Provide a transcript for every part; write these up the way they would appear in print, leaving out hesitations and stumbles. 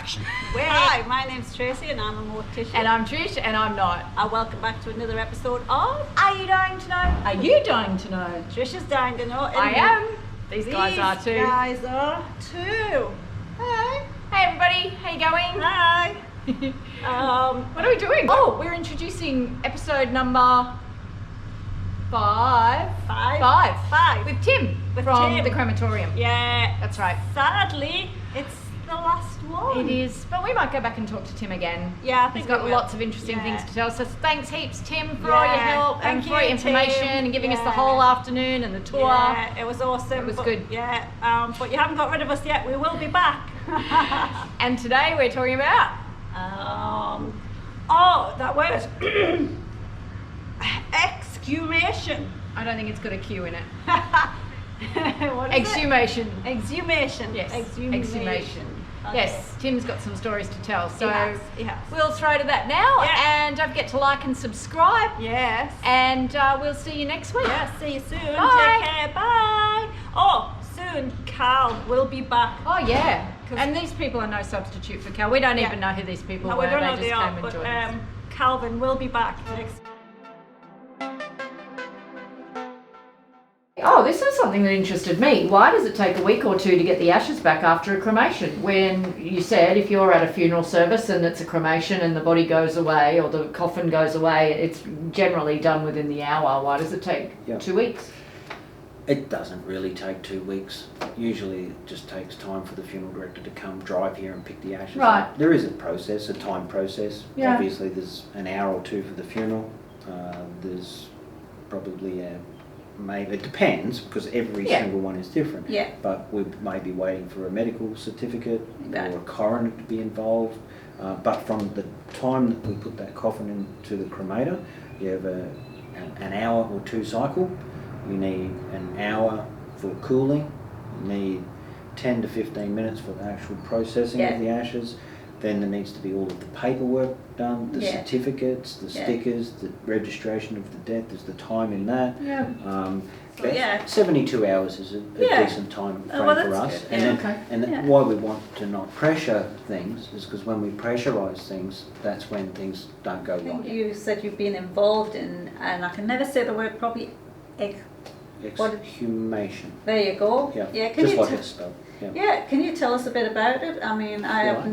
Action. Hi, my name's Tracy and I'm a mortician. And I'm Trish and I'm not. Welcome back to another episode of Are you dying to know? Are you dying to know? Trish is dying to know. I am. These guys are too. These guys are too. Hi. Hey everybody, how you going? Hi. What are we doing? Oh, we're introducing episode number five. Five. With Tim from the crematorium. Yeah. That's right. Sadly, it's the last one. It is, but we might go back and talk to Tim again. Yeah, I think he's got we will. lots of interesting things to tell us. So thanks heaps, Tim, for all your help and Thank for your you, information Tim. and giving us the whole afternoon and the tour. Yeah, it was awesome. It was good. Yeah, but you haven't got rid of us yet. We will be back. And today we're talking about that word. Exhumation. I don't think it's got a Q in it. What is Exhumation. it? Exhumation. Yes. Exhumation. Okay. Yes, Tim's got some stories to tell. So He has. we'll throw to that now. Yeah. And don't forget to like and subscribe. Yes. And we'll see you next week. Yeah, see you soon. Bye. Take care. Bye. Oh, soon Carl will be back. Oh, yeah. And these people are no substitute for Cal. We don't even know who these people No, were. we don't know They they just are, came and but joined us. Calvin will be back next. Oh, this is something that interested me. Why does it take a week or two to get the ashes back after a cremation? When you said if you're at a funeral service and it's a cremation and the body goes away or the coffin goes away, it's generally done within the hour. Why does it take 2 weeks? It doesn't really take 2 weeks. Usually it just takes time for the funeral director to come drive here and pick the ashes Right. up. There is a process, a time process. Yeah. Obviously there's an hour or two for the funeral. There's probably maybe, it depends because every single one is different. Yeah. But we may be waiting for a medical certificate Right. or a coroner to be involved. But from the time that we put that coffin into the cremator, you have an hour or two cycle. You need an hour for cooling. You need 10 to 15 minutes for the actual processing of the ashes. Then there needs to be all of the paperwork done, the certificates, the stickers, the registration of the death. There's the time in that. 72 hours is a decent time frame for us. Good. And why we want to not pressure things is because when we pressurize things, that's when things don't go I think right. you said you've been involved in, and I can never say the word properly. Exhumation. There you go. Yeah. Can Just you like it's spelled. Yeah. Yeah, can you tell us a bit about it? I mean, I've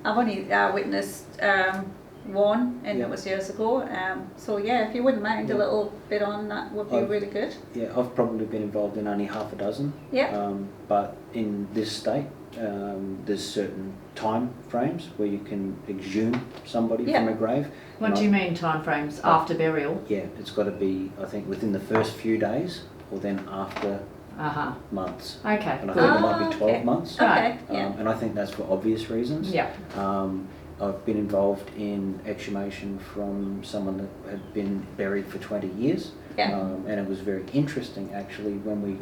only witnessed one, and it was years ago. So yeah, if you wouldn't mind a little bit on that, would be really good. Yeah, I've probably been involved in only half a dozen. Yeah. But in this state, there's certain time frames where you can exhume somebody from a grave. What do you mean time frames? After burial? Yeah, it's got to be, I think, within the first few days or then after months. Okay. And I think it might be 12 months. Okay. And I think that's for obvious reasons. Yeah. I've been involved in exhumation from someone that had been buried for 20 years. Yeah. And it was very interesting actually when we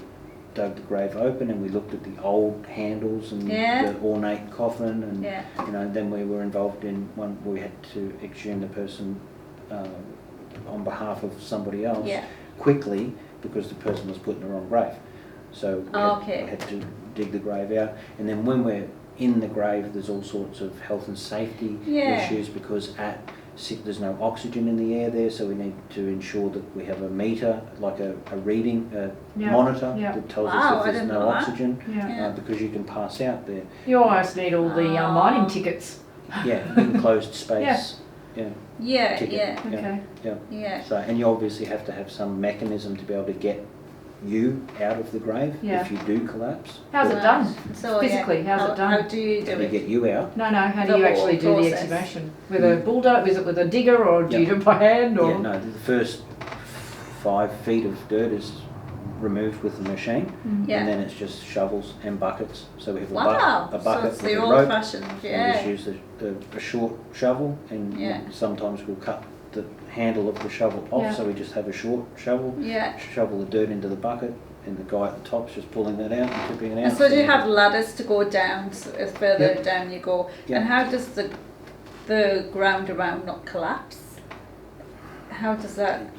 dug the grave open and we looked at the old handles and the ornate coffin and then we were involved in one where we had to exhume the person on behalf of somebody else quickly because the person was put in the wrong grave. So we had to dig the grave out, and then when we're in the grave there's all sorts of health and safety issues because there's no oxygen in the air there, so we need to ensure that we have a meter, like a reading monitor that tells us if there's no oxygen because you can pass out there. You almost need all the mining tickets. Yeah, enclosed space. Yeah. So, and you obviously have to have some mechanism to be able to get you out of the grave if you do collapse. How's it done? So, physically, how's it done? How do you do How do you it? get you out? No, how do you actually do the exhumation? With a bulldozer? Is it with a digger or do you do it by hand? Or? Yeah, no, the first 5 feet of dirt is removed with the machine and then it's just shovels and buckets. So we have a bucket So it's with the a old rope fashioned, and we just use a short shovel and sometimes we'll cut the handle of the shovel off so we just have a short shovel, shovel the dirt into the bucket and the guy at the top's just pulling that out and tipping it out. And so do you have ladders to go down, so as further down you go? And how does the ground around not collapse? How does that?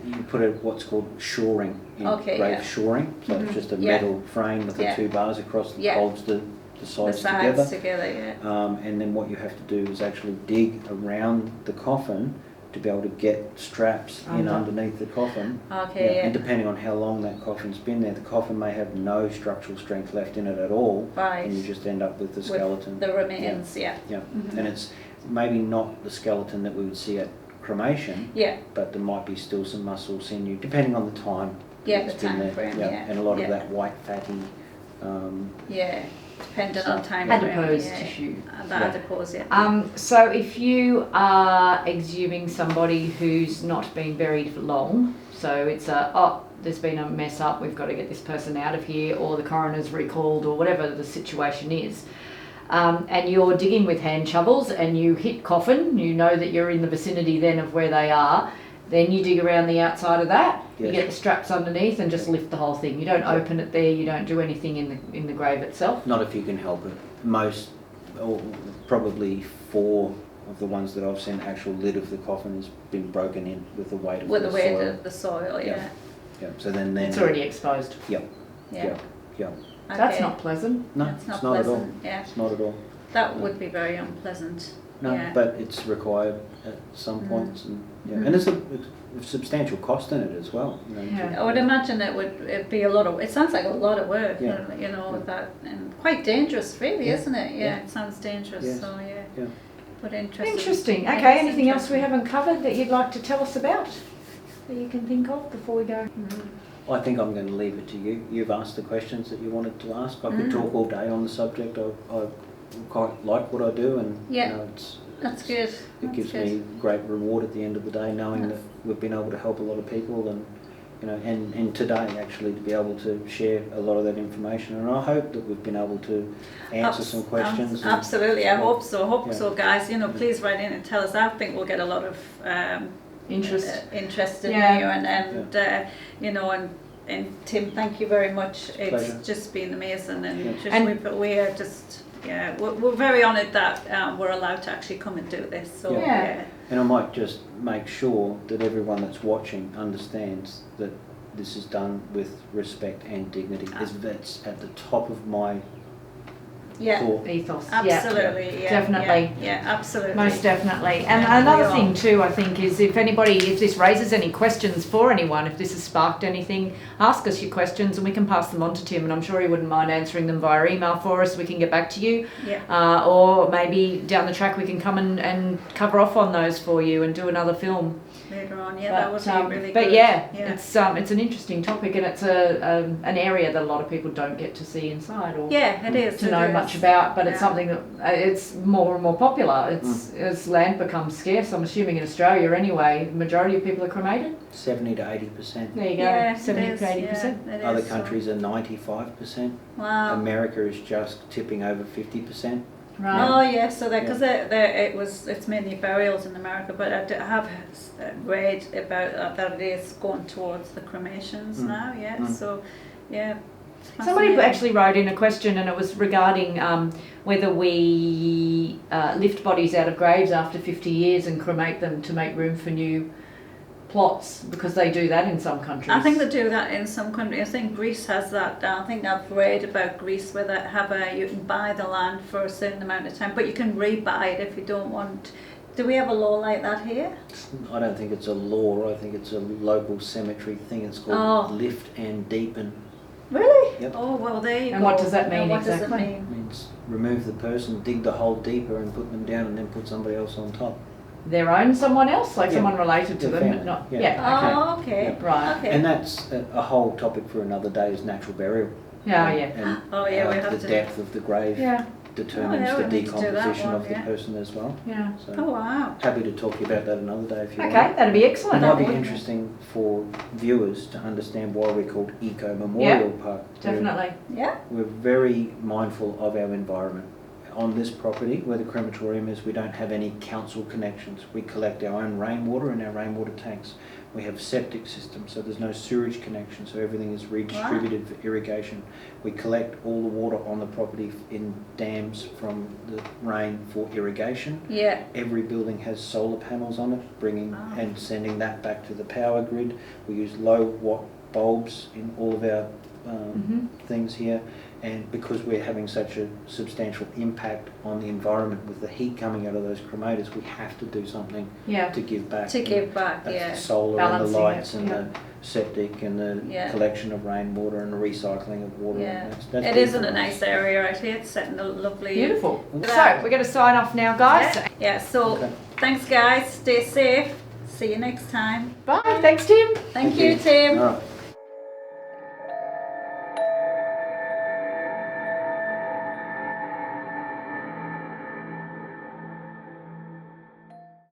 You put what's called shoring in grave shoring, so it's just a metal frame with the 2 bars across that holds the the sides together. And then what you have to do is actually dig around the coffin to be able to get straps in underneath the coffin. Okay. And depending on how long that coffin's been there, the coffin may have no structural strength left in it at all. Right. And you just end up with the skeleton. With the remains, Yeah. And it's maybe not the skeleton that we would see at cremation. Yeah. But there might be still some muscle, sinew, depending on the time. Yeah, the time frame. And a lot of that white fatty. Depending on time. Adipose tissue. Adipose, So if you are exhuming somebody who's not been buried for long, so it's there's been a mess up, we've got to get this person out of here, or the coroner's recalled, or whatever the situation is, and you're digging with hand shovels and you hit coffin, you know that you're in the vicinity then of where they are, then you dig around the outside of that, you get the straps underneath and just lift the whole thing. You don't open it there, you don't do anything in the grave itself. Not if you can help it. Most, or probably 4 of the ones that I've seen, actual lid of the coffin has been broken in with the weight of the soil. With the weight of the soil, Yeah. So then it's already exposed. Yeah. That's not pleasant. No, it's not at all. pleasant. Yeah. It's not at all. That would be very unpleasant. No, but it's required at some points, and and there's a substantial cost in it as well. I would imagine it'd be a lot of. It sounds like a lot of work, that, and quite dangerous, really, isn't it? It sounds dangerous. Yes. So but interesting. Interesting. Okay. Anything else we haven't covered that you'd like to tell us about that you can think of before we go? I think I'm going to leave it to you. You've asked the questions that you wanted to ask. I could talk all day on the subject. I quite like what I do, and that's good. It gives me great reward at the end of the day, knowing that we've been able to help a lot of people, and and today actually to be able to share a lot of that information, and I hope that we've been able to answer some questions. Absolutely, I hope so. So, guys. Please write in and tell us. I think we'll get a lot of interest in you, and Tim, thank you very much. It's just been amazing, and we are just. We're very honoured that we're allowed to actually come and do this. So And I might just make sure that everyone that's watching understands that this is done with respect and dignity. That's at the top of my ethos. Absolutely, definitely. Absolutely. Most definitely. And another thing too, I think, is if this raises any questions for anyone, if this has sparked anything, ask us your questions and we can pass them on to Tim, and I'm sure he wouldn't mind answering them via email for us. We can get back to you. Or maybe down the track we can come and cover off on those for you and do another film. Later on, that would be really good. But it's an interesting topic, and it's an area that a lot of people don't get to see inside or it is to know much about. But it's something that it's more and more popular. It's as land becomes scarce. I'm assuming in Australia anyway, the majority of people are cremated. 70 to 80%. There you go. 70 to 80%. Other countries are 95%. Wow. America is just tipping over 50%. Right. Oh yeah, so because it's mainly burials in America, but I have read about that it is going towards the cremations now. So somebody actually wrote in a question, and it was regarding whether we lift bodies out of graves after 50 years and cremate them to make room for new plots, because they do that in some countries. I think they do that in some countries. I think Greece has that. I think I've read about Greece where they you can buy the land for a certain amount of time, but you can re-buy it if you don't want. Do we have a law like that here? I don't think it's a law. I think it's a local cemetery thing. It's called lift and deepen. Really? Yep. Oh well, there you go. And what does that mean what exactly? Does it mean? It means remove the person, dig the hole deeper, and put them down, and then put somebody else on top. Their own someone else, like someone related to them, family. but not. Oh, okay. Right. Okay. And that's a whole topic for another day, is natural burial. And we have the depth of the grave determines the decomposition of the person as well. Yeah. So oh wow. Happy to talk to you about that another day if you want. Okay, that'd be excellent. It might be interesting for viewers to understand why we're called Eco Memorial Park. Definitely. We're very mindful of our environment. On this property, where the crematorium is, we don't have any council connections. We collect our own rainwater in our rainwater tanks. We have septic systems, so there's no sewage connection, so everything is redistributed for irrigation. We collect all the water on the property in dams from the rain for irrigation. Every building has solar panels on it, bringing and sending that back to the power grid. We use low watt bulbs in all of our things here, and because we're having such a substantial impact on the environment with the heat coming out of those cremators, we have to do something to give back. The solar Balancing and the lights it, and the septic and the collection of rainwater and the recycling of water. Yeah. That's it is in a nice area out here. It's setting a lovely... Beautiful. So, we're going to sign off now, guys. Yeah, so thanks guys. Stay safe. See you next time. Bye. Thanks, Tim. Thank you, Tim. All right.